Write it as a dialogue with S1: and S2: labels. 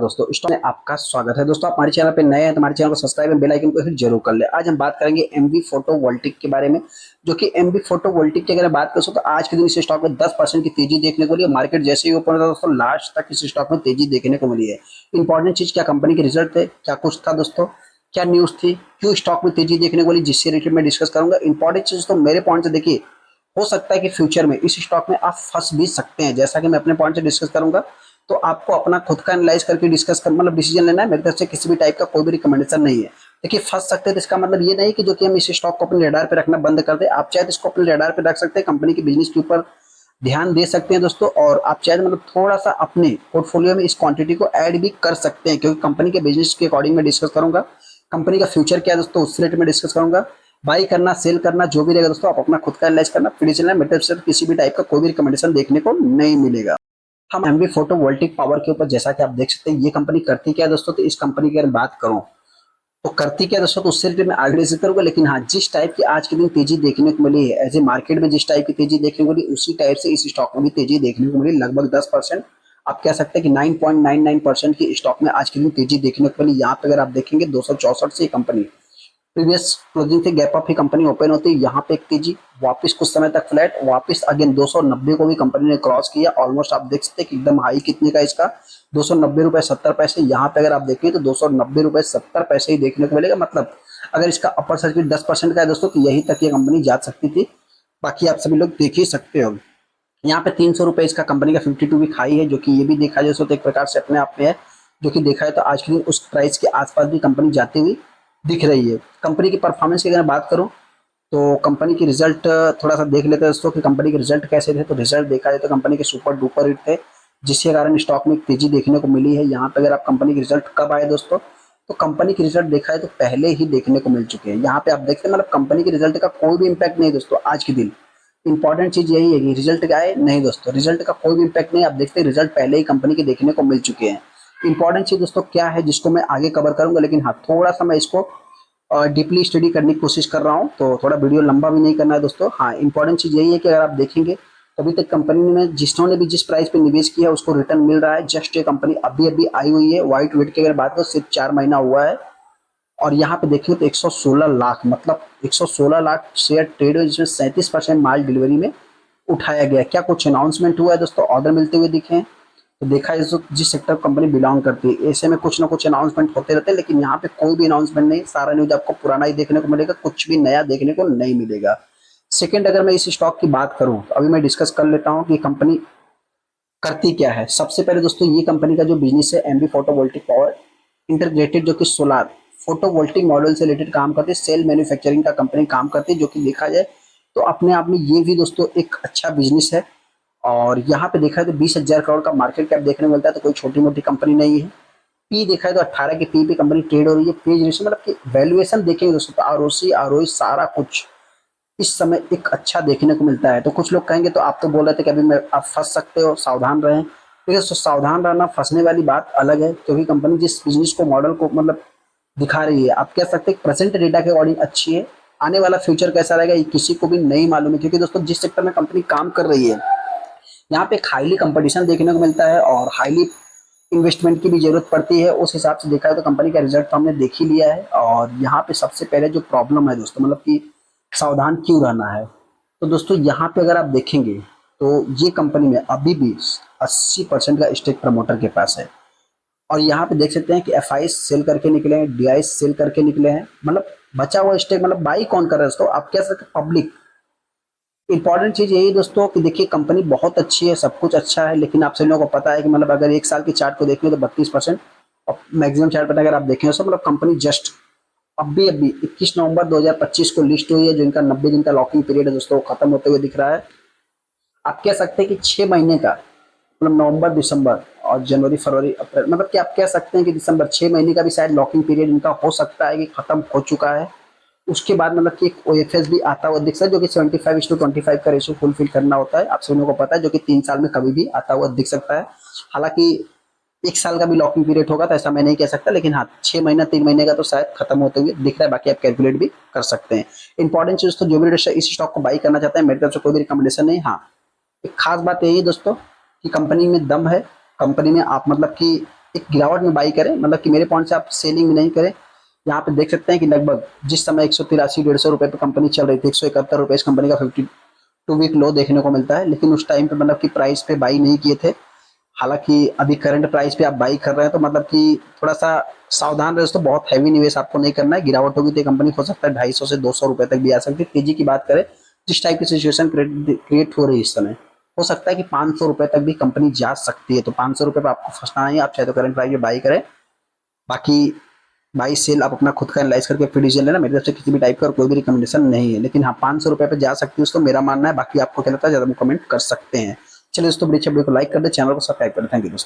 S1: दोस्तों स्टॉक में आपका स्वागत है। दोस्तों आप हमारे चैनल पे नए हैं तो हमारे चैनल को सब्सक्राइब एंड बेल आइकन को हिट जरूर कर ले। आज हम बात करेंगे एमवी फोटोवोल्टिक के बारे में, जो कि एमवी फोटोवोल्टिक की अगर बात करें तो आज के दिन इस स्टॉक में 10% की तेजी देखने को मिली है। मार्केट जैसे ही ओपन होता है दोस्तों लास्ट तक इस स्टॉक में तेजी देखने को मिली है। इंपॉर्टेंट चीज क्या कंपनी के रिजल्ट थे, क्या कुछ था दोस्तों, क्या न्यूज थी, क्यों स्टॉक में तेजी देखने को मिली, जिससे रिलेटेड मैं डिस्कस करूंगा। इंपॉर्टेंट चीज तो मेरे पॉइंट से देखिए, हो सकता है कि फ्यूचर में इस स्टॉक में आप फंस भी सकते हैं, जैसा कि मैं अपने पॉइंट से डिस्कस करूंगा। तो आपको अपना खुद का एनालाइज करके डिस्कस कर मतलब डिसीजन लेना है। मेरी तरफ से किसी भी टाइप का कोई भी रिकमेंडेशन नहीं है। देखिए फंस सकते हैं तो इसका मतलब ये नहीं कि जो कि हम इस स्टॉक को अपने रेडार पे रखना बंद कर दें। आप चाहे तो इसको अपने रेडार पे रख सकते हैं, कंपनी के बिजनेस के ऊपर ध्यान दे सकते हैं दोस्तों, और आप चाहे तो मतलब थोड़ा सा अपने पोर्टफोलियो में इस क्वांटिटी को ऐड भी कर सकते हैं, क्योंकि कंपनी के बिजनेस के अकॉर्डिंग मैं डिस्कस करूंगा। कंपनी का फ्यूचर क्या है दोस्तों उससे रिलेटेड मैं डिस्कस करूंगा। बाई करना सेल करना जो भी रहेगा दोस्तों आप अपना खुद का एनालाइज करना, फिर चलना। मेरे तरफ से किसी भी टाइप का कोई भी रिकमेंडेशन देखने को नहीं मिलेगा। हम एमवी फोटोवोल्टिक पावर के ऊपर जैसा कि आप देख सकते हैं ये कंपनी करती क्या है दोस्तों। तो इस कंपनी की अगर बात करूं तो करती क्या है दोस्तों, तो उससे रिलेटेड मैं आगे डिस्कस करूंगा। लेकिन हाँ, जिस टाइप की आज के दिन तेजी देखने को मिली है, एज ए मार्केट में जिस टाइप की तेजी देखने को मिली उसी टाइप से इस स्टॉक में भी तेजी देखने को मिली, लगभग 10%। आप कह सकते हैं कि 9.99% की स्टॉक में आज के दिन तेजी देखने को मिली। यहाँ पे अगर आप देखेंगे 264 से कंपनी प्रीवियस क्लोजिंग से गैप अप ही कंपनी ओपन होती है। यहाँ पे एक तेजी वापस कुछ समय तक फ्लैट, वापस अगेन 290 को भी कंपनी ने क्रॉस किया। ऑलमोस्ट आप देख सकते हैं कि एकदम हाई कितने का इसका 290 रुपए 70 पैसे। यहाँ पे अगर आप देखें तो 290 रुपए 70 पैसे ही देखने को मिलेगा। मतलब अगर इसका अपर सर्किट 10% का है दोस्तों तो यही तक ये कंपनी जा सकती थी। बाकी आप सभी लोग देख ही सकते हो। यहाँ पे 300 रुपए इसका कंपनी का 52 वीक हाई है, जो कि ये भी देखा जाए तो एक प्रकार से अपने आप में है। जो कि देखा है तो आज के दिन उस प्राइस के आसपास भी कंपनी जाती हुई दिख रही है। कंपनी की परफॉर्मेंस की अगर बात करूं तो कंपनी की रिजल्ट थोड़ा सा देख लेते हैं दोस्तों कि कंपनी के रिजल्ट कैसे थे। तो रिजल्ट देखा जाए तो कंपनी के सुपर डुपर हिट थे, जिसके कारण स्टॉक में एक तेजी देखने को मिली है। यहाँ पे अगर आप कंपनी के रिजल्ट कब आए दोस्तों, तो कंपनी के रिजल्ट देखा है तो पहले ही देखने को मिल चुके हैं। यहाँ पे आप देखते हैं मतलब कंपनी के रिजल्ट का कोई भी इम्पैक्ट नहीं दोस्तों आज के दिन। इंपॉर्टेंट चीज यही है कि रिजल्ट क्या है, नहीं दोस्तों रिजल्ट का कोई भी इम्पैक्ट नहीं। आप देखते हैं रिजल्ट पहले ही कंपनी के देखने को मिल चुके हैं। इंपॉर्टेंट चीज दोस्तों क्या है जिसको मैं आगे कवर करूंगा, लेकिन हाँ थोड़ा सा मैं इसको डीपली स्टडी करने की कोशिश कर रहा हूँ, तो थोड़ा वीडियो लंबा भी नहीं करना है दोस्तों। हाँ इंपॉर्टेंट चीज यही है कि अगर आप देखेंगे तो अभी तक कंपनी में जिन्होंने भी जिस प्राइस पे निवेश किया है उसको रिटर्न मिल रहा है। जस्ट ये कंपनी अभी अभी आई हुई है, व्हाइट वेट की अगर बात करो सिर्फ 4 महीना हुआ है। और यहाँ पे देखिए तो 116 लाख मतलब 116 लाख शेयर ट्रेड हुए, जिसमें 37% माल डिलीवरी में उठाया गया। क्या कुछ अनाउंसमेंट हुआ है दोस्तों, ऑर्डर मिलते हुए दिखे हैं। तो देखा है जिस सेक्टर कंपनी बिलोंग करती है ऐसे में कुछ ना कुछ अनाउंसमेंट होते रहते हैं, लेकिन यहाँ पे कोई भी अनाउंसमेंट नहीं। सारा न्यूज आपको पुराना ही देखने को मिलेगा, कुछ भी नया देखने को नहीं मिलेगा। सेकंड, अगर मैं इस स्टॉक की बात करूं तो अभी मैं डिस्कस कर लेता हूं कि कंपनी करती क्या है। सबसे पहले दोस्तों ये कंपनी का जो बिजनेस है एमवी फोटोवोल्टिक पावर इंटीग्रेटेड, जो कि सोलार फोटोवोल्टिक मॉडल से रिलेटेड काम करती है। सेल मैन्युफैक्चरिंग का कंपनी काम करती है, जो कि देखा जाए तो अपने आप में ये भी दोस्तों एक अच्छा बिजनेस है। और यहाँ पे देखा है तो 20,000 करोड़ का मार्केट कैप देखने को मिलता है, तो कोई छोटी मोटी कंपनी नहीं है। पी देखा है तो 18 के पी पे कंपनी ट्रेड हो रही है। पेज रेशियो मतलब कि वैल्यूएशन देखेंगे दोस्तों तो आरओसी आरओई सारा कुछ इस समय एक अच्छा देखने को मिलता है। तो कुछ लोग कहेंगे तो आप तो बोल रहे थे कि अभी मैं आप फंस सकते हो, सावधान रहें। ठीक है, तो सावधान रहना फंसने वाली बात अलग है, क्योंकि कंपनी जिस बिजनेस को मॉडल को मतलब दिखा रही है, आप कह सकते हैं प्रेजेंट डेटा के अकॉर्डिंग अच्छी है। आने वाला फ्यूचर कैसा रहेगा ये किसी को भी नहीं मालूम है, क्योंकि दोस्तों जिस सेक्टर में कंपनी काम कर रही है यहाँ पे एक हाईली कंपटीशन देखने को मिलता है और हाईली इन्वेस्टमेंट की भी जरूरत पड़ती है। उस हिसाब से देखा है तो कंपनी का रिजल्ट तो हमने देख ही लिया है। और यहाँ पे सबसे पहले जो प्रॉब्लम है दोस्तों, मतलब कि सावधान क्यों रहना है, तो दोस्तों यहाँ पे अगर आप देखेंगे तो ये कंपनी में अभी भी 80% का स्टेक प्रमोटर के पास है। और यहाँ पे देख सकते हैं कि एफ आई सेल करके निकले हैं, डी आई सेल करके निकले हैं। मतलब बचा हुआ स्टेक मतलब बाई कौन कर रहा है दोस्तों, आप कह सकते हैं पब्लिक। इंपॉर्टेंट चीज यही दोस्तों कि देखिए कंपनी बहुत अच्छी है, सब कुछ अच्छा है, लेकिन आप सभी लोगों को पता है कि मतलब अगर एक साल की चार्ट को देखें तो 32% और मैक्सिमम चार्ट पर अगर आप देखें तो मतलब कंपनी जस्ट अभी 21 नवंबर 2025 को लिस्ट हुई है, जो इनका 90 दिन का लॉकिंग पीरियड है दोस्तों खत्म होते हुए दिख रहा है। आप कह सकते हैं कि 6 महीने का मतलब नवंबर दिसंबर और जनवरी फरवरी अप्रैल, मतलब कि आप कह सकते हैं कि दिसंबर 6 महीने का भी शायद लॉकिंग पीरियड इनका हो सकता है कि खत्म हो चुका है। उसके बाद मतलब कि एक ओएफएस भी आता हुआ दिख सकता है, जो कि 75:25 का रेशियो फुलफिल करना होता है, आप सभी लोगों को पता है, जो कि 3 साल में कभी भी आता हुआ दिख सकता है। हालांकि 1 साल का भी लॉकिंग पीरियड होगा तो ऐसा मैं नहीं कह सकता, लेकिन हाँ 6 महीना 3 महीने का तो शायद खत्म होते हुए दिख रहा है। बाकी आप कैलकुलेट भी कर सकते हैं। इंपॉर्टेंट चीज तो जो भी इस स्टॉक को बाई करना चाहते हैं मेरी तरफ से कोई भी रिकमेंडेशन नहीं। हाँ एक खास बात यही है दोस्तों कि कंपनी में दम है, कंपनी में आप मतलब कि एक गिरावट में बाई करें, मतलब कि मेरे पॉइंट से आप सेलिंग भी नहीं करें। यहाँ पे देख सकते हैं कि लगभग जिस समय 183-150 रुपए पे कंपनी चल रही थी, 171 रुपए इस कंपनी का 52 वीक लो देखने को मिलता है, लेकिन उस टाइम पे मतलब कि प्राइस पे बाई नहीं किए थे। हालांकि अभी करंट प्राइस पे आप बाई कर रहे हैं तो मतलब कि थोड़ा सा सावधान रहे दोस्तों, बहुत हैवी निवेश आपको नहीं करना है। गिरावट होगी तो कंपनी हो सकता है 250 से 200 रुपए तक भी आ सकती है। तेजी की बात करें, जिस टाइप की सिचुएशन क्रिएट हो रही है इस समय, हो सकता है कि 500 रुपए तक भी कंपनी जा सकती है। तो 500 रुपए पर आपको फंसना नहीं है, आप चाहे तो करंट प्राइस में बाई करें। बाकी बाई सेल आप अपना खुद का एनालाइज करके फिर डिसीजन लेना, मेरी तरफ से किसी भी टाइप का और कोई भी रिकमेंडेशन नहीं है। लेकिन हाँ, 500 रुपए पे जा सकती है उसको मेरा मानना है। बाकी आपको क्या लगता है, ज्यादा कमेंट कर सकते हैं। चलिए दोस्तों, वीडियो को लाइक कर दे, चैनल को सब्सक्राइब कर दे। थैंक यू दोस्तों।